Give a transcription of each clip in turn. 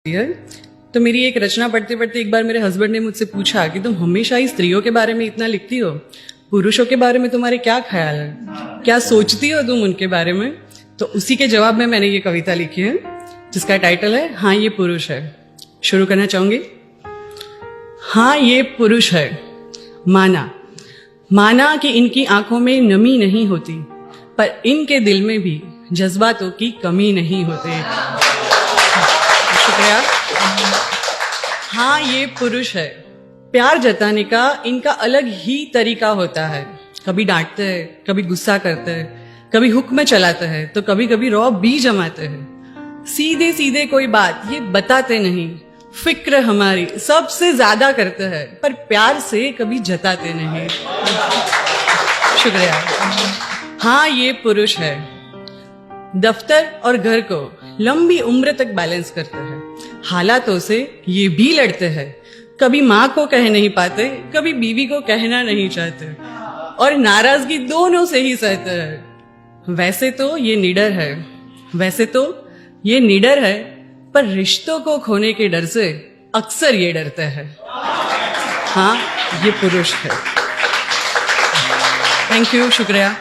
है। तो मेरी एक रचना पढ़ते पढ़ते एक बार मेरे हस्बैंड ने मुझसे पूछा कि तुम हमेशा ही स्त्रियों के बारे में इतना लिखती हो, पुरुषों के बारे में तुम्हारे क्या ख्याल है, क्या सोचती हो तुम उनके बारे में? तो उसी के जवाब में मैंने ये कविता लिखी है जिसका टाइटल है हाँ ये पुरुष है। शुरू करना चाहूंगी। हाँ ये पुरुष है, माना कि इनकी आंखों में नमी नहीं होती, पर इनके दिल में भी जज्बातों की कमी नहीं होती। शुक्रिया। हाँ ये पुरुष है, प्यार जताने का इनका अलग ही तरीका होता है। कभी डांटते हैं, कभी गुस्सा करते हैं, कभी हुक्म चलाते हैं, तो कभी कभी रौब भी जमाते हैं। सीधे सीधे कोई बात ये बताते नहीं, फिक्र हमारी सबसे ज्यादा करते हैं, पर प्यार से कभी जताते नहीं। शुक्रिया। हाँ ये पुरुष है, दफ्तर और घर को लंबी उम्र तक बैलेंस करते हैं। हालातों से ये भी लड़ते हैं, कभी माँ को कह नहीं पाते, कभी बीवी को कहना नहीं चाहते, और नाराजगी दोनों से ही सहते हैं। वैसे तो ये निडर है, पर रिश्तों को खोने के डर से अक्सर ये डरते हैं। हाँ ये पुरुष है। थैंक यू, शुक्रिया।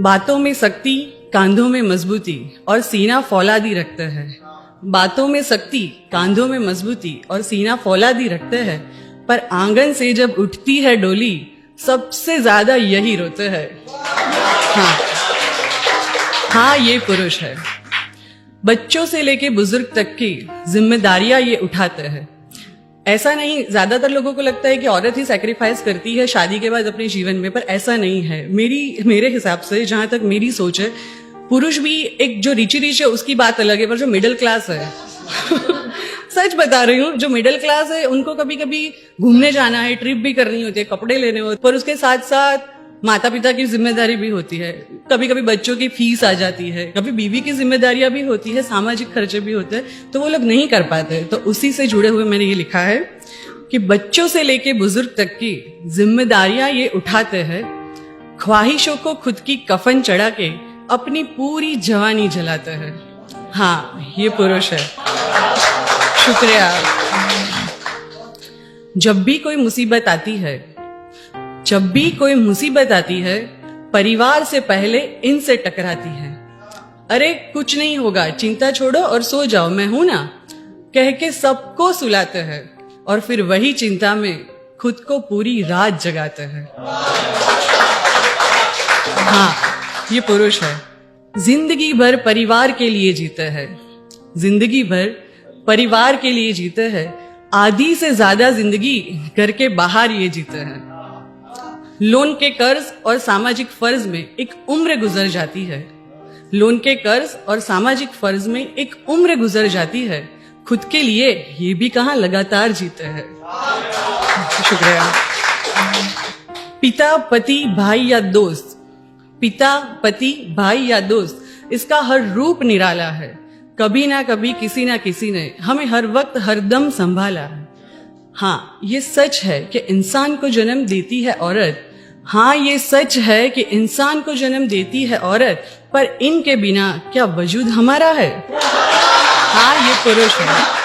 बातों में शक्ति, कांधों में मजबूती और सीना फौलादी रखते हैं। बातों में शक्ति, कांधों में मजबूती और सीना फौलादी रखते हैं, पर आंगन से जब उठती है डोली, सबसे ज्यादा यही रोते हैं। हाँ ये पुरुष है। बच्चों से लेके बुजुर्ग तक की जिम्मेदारियां ये उठाते हैं। ऐसा नहीं, ज्यादातर लोगों को लगता है कि औरत ही सैक्रिफाइस करती है शादी के बाद अपने जीवन में, पर ऐसा नहीं है। मेरे हिसाब से, जहां तक मेरी सोच है, पुरुष भी एक जो रिच है उसकी बात अलग है, पर जो मिडिल क्लास है सच बता रही हूँ, जो मिडिल क्लास है उनको कभी कभी घूमने जाना है, ट्रिप भी करनी होती है, कपड़े लेने होते, पर उसके साथ साथ माता पिता की जिम्मेदारी भी होती है, कभी कभी बच्चों की फीस आ जाती है, कभी बीवी की जिम्मेदारियां भी होती है, सामाजिक खर्चे भी होते हैं, तो वो लोग नहीं कर पाते। तो उसी से जुड़े हुए मैंने ये लिखा है कि बच्चों से लेके बुजुर्ग तक की जिम्मेदारियां ये उठाते हैं, ख्वाहिशों को खुद की कफन चढ़ा के अपनी पूरी जवानी जलाते हैं। हाँ ये पुरुष है। शुक्रिया। जब भी कोई मुसीबत आती है, परिवार से पहले इनसे टकराती है। अरे कुछ नहीं होगा, चिंता छोड़ो और सो जाओ, मैं हूं ना, कह के सबको सुलाते हैं, और फिर वही चिंता में खुद को पूरी रात जगाते हैं। हाँ ये पुरुष है। जिंदगी भर परिवार के लिए जीते हैं, आधी से ज्यादा जिंदगी घर के बाहर ये जीते हैं। लोन के कर्ज और सामाजिक फर्ज में एक उम्र गुजर जाती है, खुद के लिए ये भी कहां लगातार जीते हैं। शुक्रिया। पिता पति भाई या दोस्त, इसका हर रूप निराला है। कभी ना कभी किसी ना किसी ने हमें हर वक्त हरदम संभाला है। हाँ ये सच है कि इंसान को जन्म देती है औरत, पर इनके बिना क्या वजूद हमारा है? हाँ ये पुरुष है।